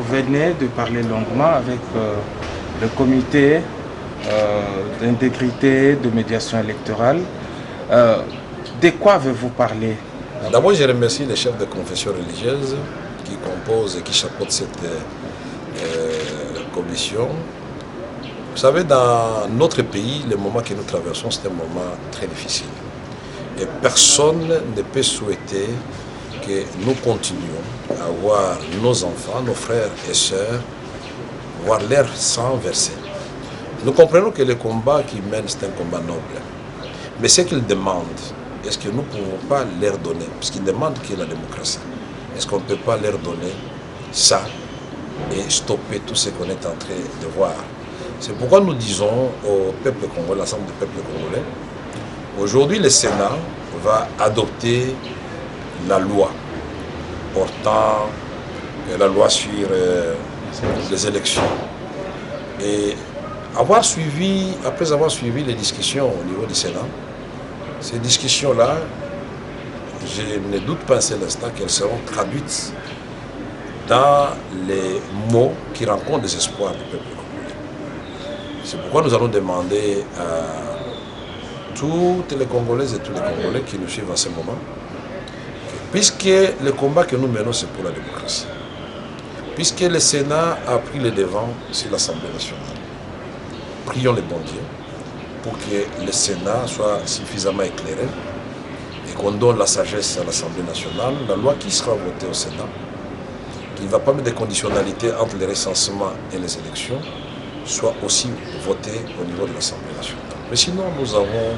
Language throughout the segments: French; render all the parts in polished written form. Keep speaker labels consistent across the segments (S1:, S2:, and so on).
S1: venez de parler longuement avec le comité d'intégrité, de médiation électorale. De quoi avez-vous parlé?
S2: D'abord, je remercie les chefs de confession religieuse qui composent et qui chapeautent cette commission. Vous savez, dans notre pays, le moment que nous traversons, c'est un moment très difficile. Et personne ne peut souhaiter que nous continuions à voir nos enfants, nos frères et sœurs, voir leur sang versé. Nous comprenons que le combat qu'ils mènent, c'est un combat noble. Mais ce qu'ils demandent, est-ce que nous ne pouvons pas leur donner, puisqu'ils demandent qu'il y ait la démocratie, est-ce qu'on ne peut pas leur donner ça et stopper tout ce qu'on est en train de voir? C'est pourquoi nous disons au peuple congolais, l'ensemble du peuple congolais, aujourd'hui le Sénat va adopter la loi portant la loi sur les élections. Et après avoir suivi les discussions au niveau du Sénat, ces discussions-là, je ne doute pas un seul instant qu'elles seront traduites dans les mots qui rencontrent des espoirs du peuple congolais. C'est pourquoi nous allons demander à toutes les Congolaises et tous les Congolais qui nous suivent en ce moment, puisque le combat que nous menons, c'est pour la démocratie, puisque le Sénat a pris le devant sur l'Assemblée nationale, prions les bons dieux pour que le Sénat soit suffisamment éclairé et qu'on donne la sagesse à l'Assemblée nationale, la loi qui sera votée au Sénat, qui ne va pas mettre de conditionnalité entre les recensements et les élections, soit aussi votée au niveau de l'Assemblée nationale. Mais sinon, nous avons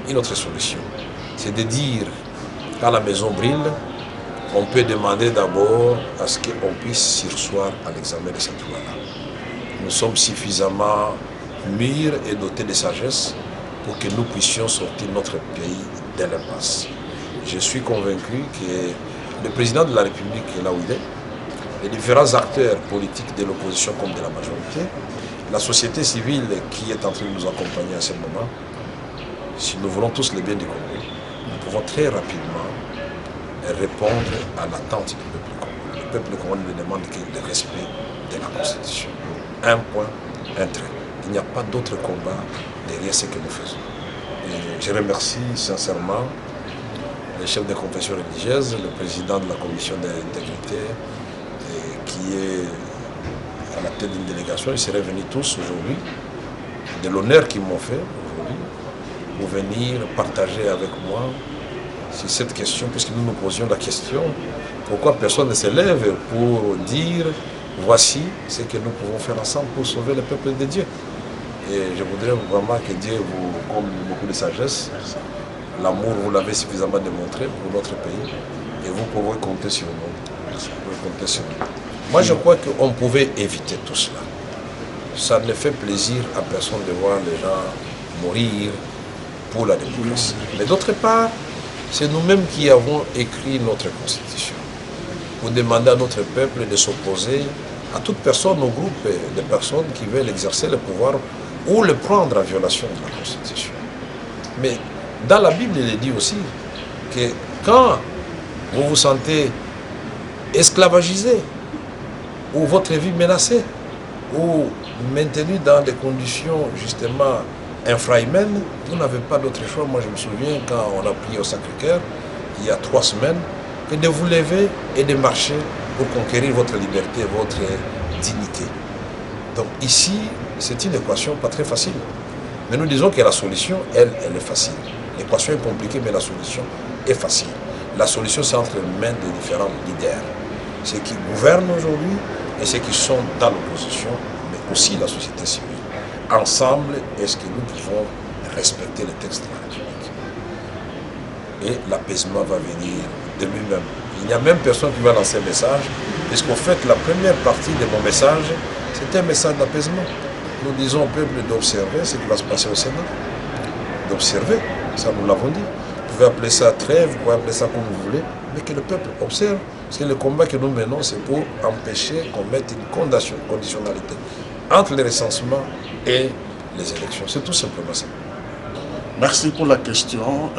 S2: une autre solution, c'est de dire quand la maison brille, on peut demander d'abord à ce qu'on puisse surseoir à l'examen de cette loi-là. Nous sommes suffisamment mûrs et dotés de sagesse pour que nous puissions sortir notre pays de l'impasse. Je suis convaincu que le président de la République est là où il est, les différents acteurs politiques de l'opposition comme de la majorité, la société civile qui est en train de nous accompagner à ce moment, si nous voulons tous le bien du Congo, nous pouvons très rapidement répondre à l'attente du peuple congolais. Le peuple congolais ne demande que le respect de la Constitution. Un point, un trait. Il n'y a pas d'autre combat derrière ce que nous faisons. Et je remercie sincèrement les chefs de confession religieuse, le président de la commission d'intégrité, qui est à la tête d'une délégation. Ils seraient venus tous aujourd'hui, de l'honneur qu'ils m'ont fait aujourd'hui, pour venir partager avec moi sur cette question, puisque nous nous posions la question, pourquoi personne ne se lève pour dire voici ce que nous pouvons faire ensemble pour sauver le peuple de Dieu. Et je voudrais vraiment que Dieu vous comble beaucoup de sagesse. L'amour, vous l'avez suffisamment démontré pour notre pays. Et vous pouvez compter sur nous. Vous pouvez compter sur nous. Moi, je crois qu'on pouvait éviter tout cela. Ça ne fait plaisir à personne de voir les gens mourir pour la démocratie. Mais d'autre part, c'est nous-mêmes qui avons écrit notre constitution. Pour demander à notre peuple de s'opposer à toute personne, au groupe de personnes qui veulent exercer le pouvoir ou le prendre en violation de la Constitution. Mais dans la Bible, il est dit aussi que quand vous vous sentez esclavagisé, ou votre vie menacée, ou maintenu dans des conditions justement infrahumaines, vous n'avez pas d'autre choix. Moi, je me souviens quand on a prié au Sacré-Cœur, il y a 3 semaines, que de vous lever et de marcher pour conquérir votre liberté, votre dignité. Donc ici, c'est une équation pas très facile. Mais nous disons que la solution, elle est facile. L'équation est compliquée, mais la solution est facile. La solution, c'est entre les mains des différents leaders. Ceux qui gouvernent aujourd'hui et ceux qui sont dans l'opposition, mais aussi la société civile. Ensemble, est-ce que nous pouvons respecter les textes de la République? Et l'apaisement va venir de lui-même. Il n'y a même personne qui va lancer un message, puisqu'en fait, la première partie de mon message, c'est un message d'apaisement. Nous disons au peuple d'observer ce qui va se passer au Sénat. D'observer, ça nous l'avons dit. Vous pouvez appeler ça trêve, vous pouvez appeler ça comme vous voulez, mais que le peuple observe. Parce que le combat que nous menons, c'est pour empêcher qu'on mette une conditionnalité entre les recensements et les élections. C'est tout simplement ça.
S3: Merci pour la question.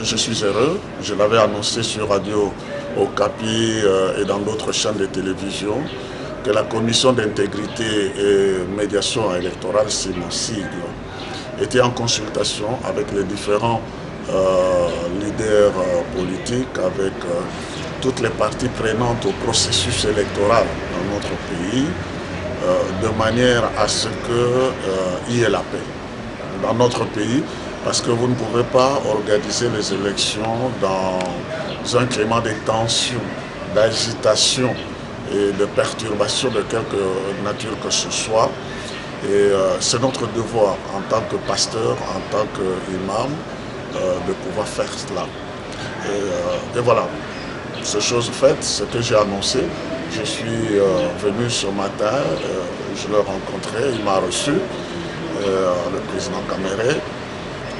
S3: Je suis heureux. Je l'avais annoncé sur Radio Okapi et dans d'autres chaînes de télévision que la commission d'intégrité et médiation électorale, c'est mon sigle, était en consultation avec les différents leaders politiques, avec toutes les parties prenantes au processus électoral dans notre pays, de manière à ce qu'il y ait la paix dans notre pays, parce que vous ne pouvez pas organiser les élections dans un climat de tension, d'agitation et de perturbation de quelque nature que ce soit. Et c'est notre devoir en tant que pasteur, en tant qu'imam, de pouvoir faire cela. Et voilà, ces choses faites, ce que j'ai annoncé. Je suis venu ce matin, je l'ai rencontré, il m'a reçu, le président Caméré.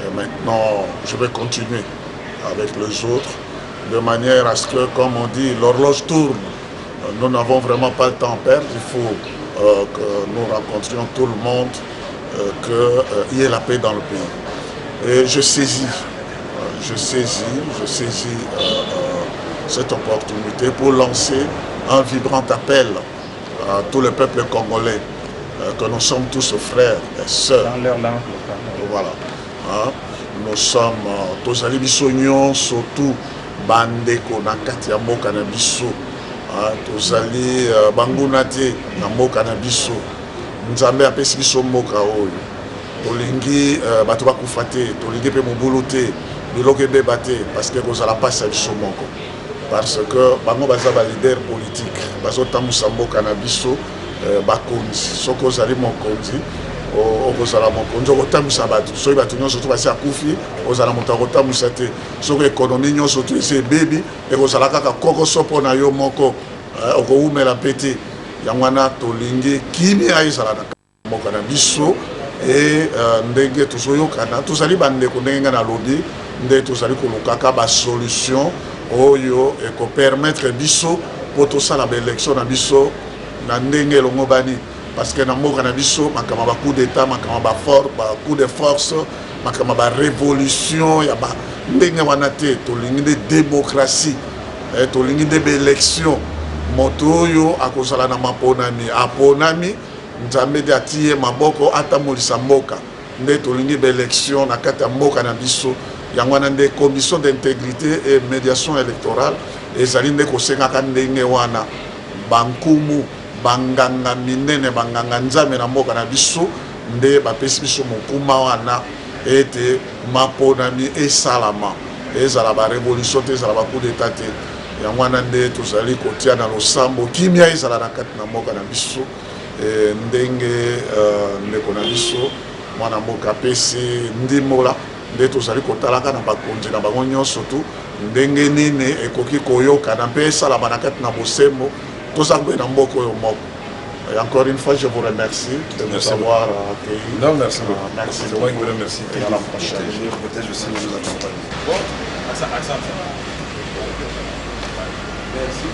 S3: Et maintenant, je vais continuer avec les autres, de manière à ce que, comme on dit, l'horloge tourne. Nous n'avons vraiment pas le temps à perdre, il faut que nous rencontrions tout le monde, qu'il y ait la paix dans le pays. Et je saisis cette opportunité pour lancer un vibrant appel à tout le peuple congolais, que nous sommes tous frères et sœurs.
S1: Dans leur langue.
S3: Voilà. Hein? Nous sommes tous les bisognos, surtout bandeko na kati ya mboka na biso. Tozali banguna te na mboka na biso. Nzambe apesi biso mboka oyo. Tolingi bato bakufa te, tolingi pe mobulu te, biloko ebeba te, parce que kozala pasi ya biso moko. Parce que bango baza ba leader politique, bazotambusa mboka na biso bakonzi. Soki ozali mokonzi, okozala mokonzi okotambusa bato. Soki bato nyonso to basi akufi, ozala moto akotambusa te. Soki ekonomi nyonso to esi ebebi, ekozala kaka kokoso mpo na yo moko, okoumela pe te. Yango wana tolingi kimia ezala na mboka na biso. Et ndenge tozoyokana tozali bandeko ndenge nga na lobi nde tozali kolukaka ba solution oyo ekopermettre biso po tosala ba élection na biso na ndenge elongo bani, parce que na mboka na biso makama ba coup d'état, makama ba coup de force, makama ba révolution ya ba ndenge wana te. Tolingi de démocratie, tolingi de ba élection moto oyo akozala na maponami aponami Nzambe de atie maboko atamolisa mboka nde tolingi ba élection na kati ya mboka na biso. Yango wana nde commission d'intégrité et médiation électorale ezali nde kosengaka ndenge wana bankumu banganga minene banganga nzambe na mboka na biso nde bapesi biso mokuma wana ete maponami esalama, ezala ba révolution te, ezala ba coup d'état te. Yango wana nde tozali kotia na losambo kimia ezala na kati na mboka na biso. Ndenge ndeko na biso mwana mboka pesi ndimola nde tozali kotalaka na bakonzi na bango nyonso tu ndenge nini ekoki koyokana mpe esalama na kati na bosembo tozala koye na mboka oyo moko. Et encore une fois, je vous remercie de nous avoir accueillis.
S2: Non, merci beaucoup.
S3: Merci
S2: C'est moi qui vous remercie.
S3: Et à la prochaine.
S2: Je protège aussi, je vous accompagne.
S1: Bon, accent. Merci.